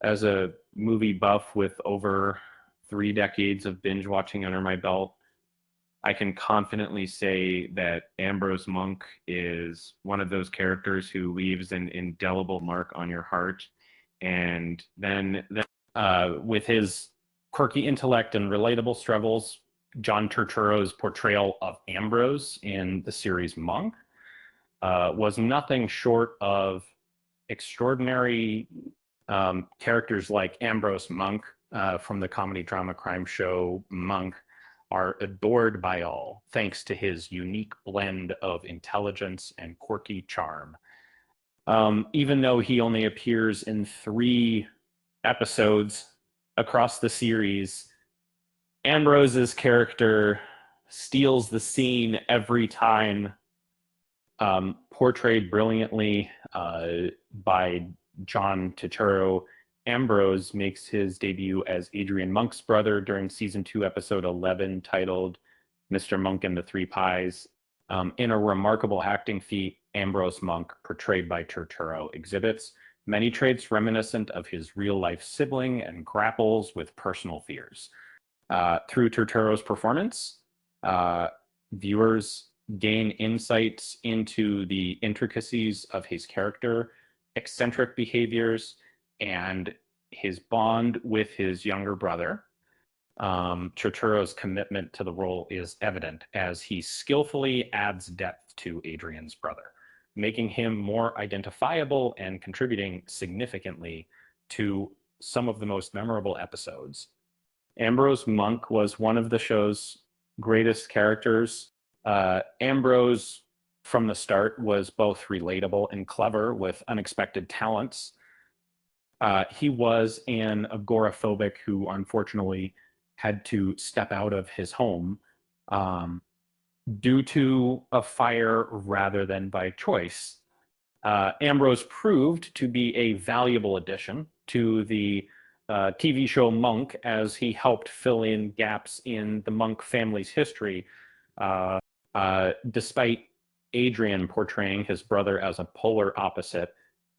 As a movie buff with over 3 decades of binge watching under my belt, I can confidently say that Ambrose Monk is one of those characters who leaves an indelible mark on your heart. And then with his quirky intellect and relatable struggles, John Turturro's portrayal of Ambrose in the series Monk was nothing short of extraordinary. Characters like Ambrose Monk from the comedy drama crime show Monk are adored by all, thanks to his unique blend of intelligence and quirky charm. Even though he only appears in 3 episodes across the series, Ambrose's character steals the scene every time, portrayed brilliantly by John Turturro. Ambrose makes his debut as Adrian Monk's brother during season 2, episode 11, titled Mr. Monk and the Three Pies. In a remarkable acting feat, Ambrose Monk, portrayed by Turturro, exhibits many traits reminiscent of his real-life sibling and grapples with personal fears. Through Turturro's performance, viewers gain insights into the intricacies of his character, eccentric behaviors, and his bond with his younger brother. Turturro's commitment to the role is evident as he skillfully adds depth to Adrian's brother, making him more identifiable and contributing significantly to some of the most memorable episodes. Ambrose Monk was one of the show's greatest characters. Ambrose, from the start, was both relatable and clever with unexpected talents. He was an agoraphobic who unfortunately had to step out of his home due to a fire rather than by choice. Ambrose proved to be a valuable addition to the TV show Monk as he helped fill in gaps in the Monk family's history, despite Adrian portraying his brother as a polar opposite.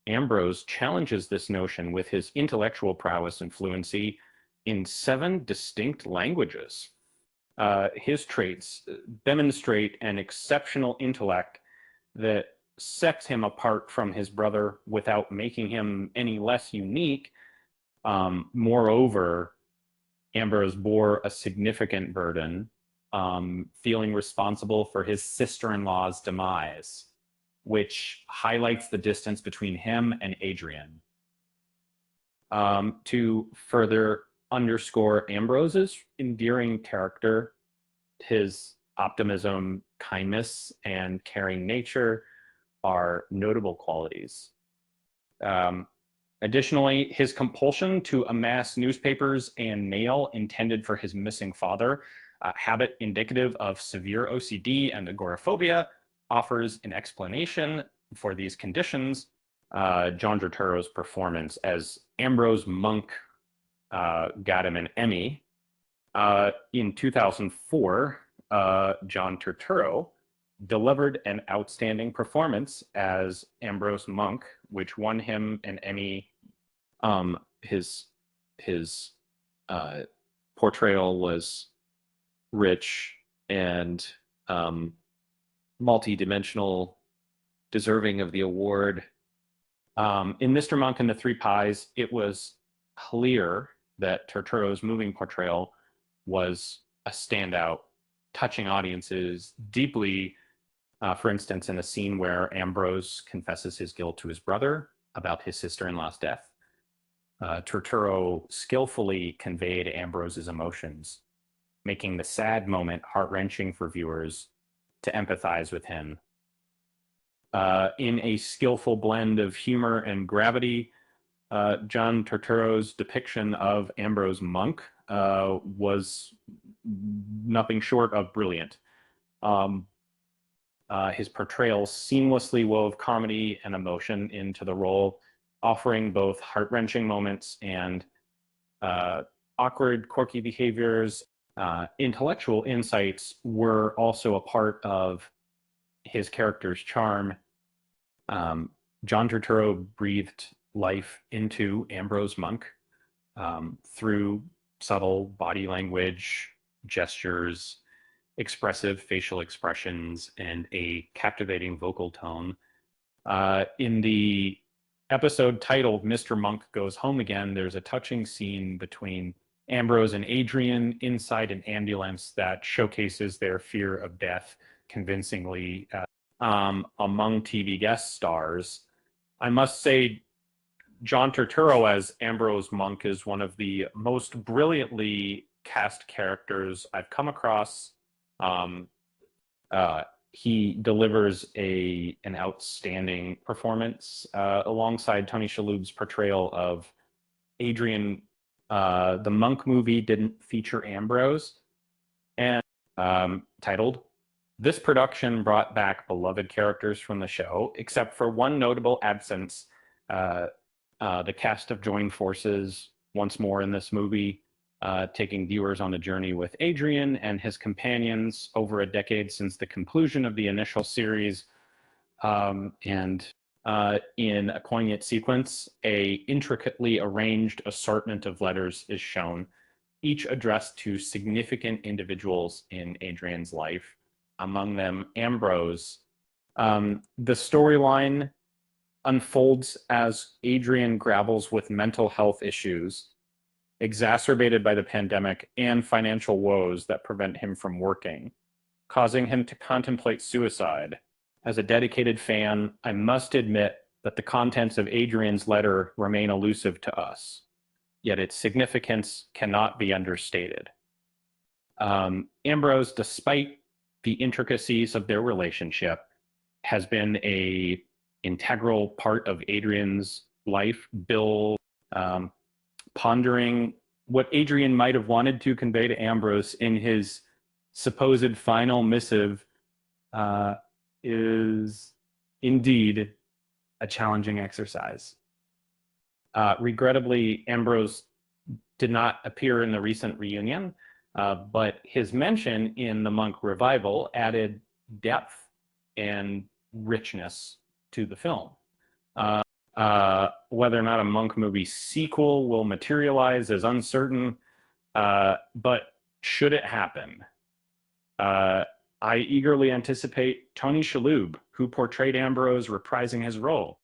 Ambrose challenges this notion with his intellectual prowess and fluency in 7 distinct languages. His traits demonstrate an exceptional intellect that sets him apart from his brother without making him any less unique. Moreover, Ambrose bore a significant burden, feeling responsible for his sister-in-law's demise, which highlights the distance between him and Adrian. To further underscore Ambrose's endearing character, his optimism, kindness, and caring nature are notable qualities. Additionally, his compulsion to amass newspapers and mail intended for his missing father, a habit indicative of severe OCD and agoraphobia, offers an explanation for these conditions. John Turturro's performance as Ambrose Monk got him an Emmy. In 2004, John Turturro delivered an outstanding performance as Ambrose Monk, which won him an Emmy. His portrayal was rich and multi-dimensional, deserving of the award. In Mr. Monk and the Three Pies, it was clear that Turturro's moving portrayal was a standout, touching audiences deeply. For instance, in a scene where Ambrose confesses his guilt to his brother about his sister-in-law's death, Turturro skillfully conveyed Ambrose's emotions, making the sad moment heart-wrenching for viewers to empathize with him. In a skillful blend of humor and gravity, John Turturro's depiction of Ambrose Monk was nothing short of brilliant. His portrayal seamlessly wove comedy and emotion into the role, offering both heart-wrenching moments and awkward, quirky behaviors. Intellectual insights were also a part of his character's charm. John Turturro breathed life into Ambrose Monk through subtle body language, gestures, expressive facial expressions, and a captivating vocal tone. In the episode titled Mr. Monk Goes Home Again, there's a touching scene between Ambrose and Adrian inside an ambulance that showcases their fear of death convincingly. Among TV guest stars, I must say John Turturro as Ambrose Monk is one of the most brilliantly cast characters I've come across. Um, he delivers an outstanding performance alongside Tony Shalhoub's portrayal of Adrian. The Monk movie didn't feature Ambrose, and titled, "This production brought back beloved characters from the show, except for one notable absence. Uh, the cast have joined forces once more in this movie, taking viewers on a journey with Adrian and his companions over a decade since the conclusion of the initial series. And in a poignant sequence, a intricately arranged assortment of letters is shown, each addressed to significant individuals in Adrian's life, among them Ambrose. The storyline unfolds as Adrian grapples with mental health issues exacerbated by the pandemic and financial woes that prevent him from working, causing him to contemplate suicide. As a dedicated fan, I must admit that the contents of Adrian's letter remain elusive to us, yet its significance cannot be understated. Ambrose, despite the intricacies of their relationship, has been a integral part of Adrian's life. Bill, pondering what Adrian might have wanted to convey to Ambrose in his supposed final missive, is indeed a challenging exercise. Regrettably, Ambrose did not appear in the recent reunion, but his mention in the Monk revival added depth and richness to the film. Whether or not a Monk movie sequel will materialize is uncertain, but should it happen, I eagerly anticipate Tony Shalhoub, who portrayed Ambrose, reprising his role.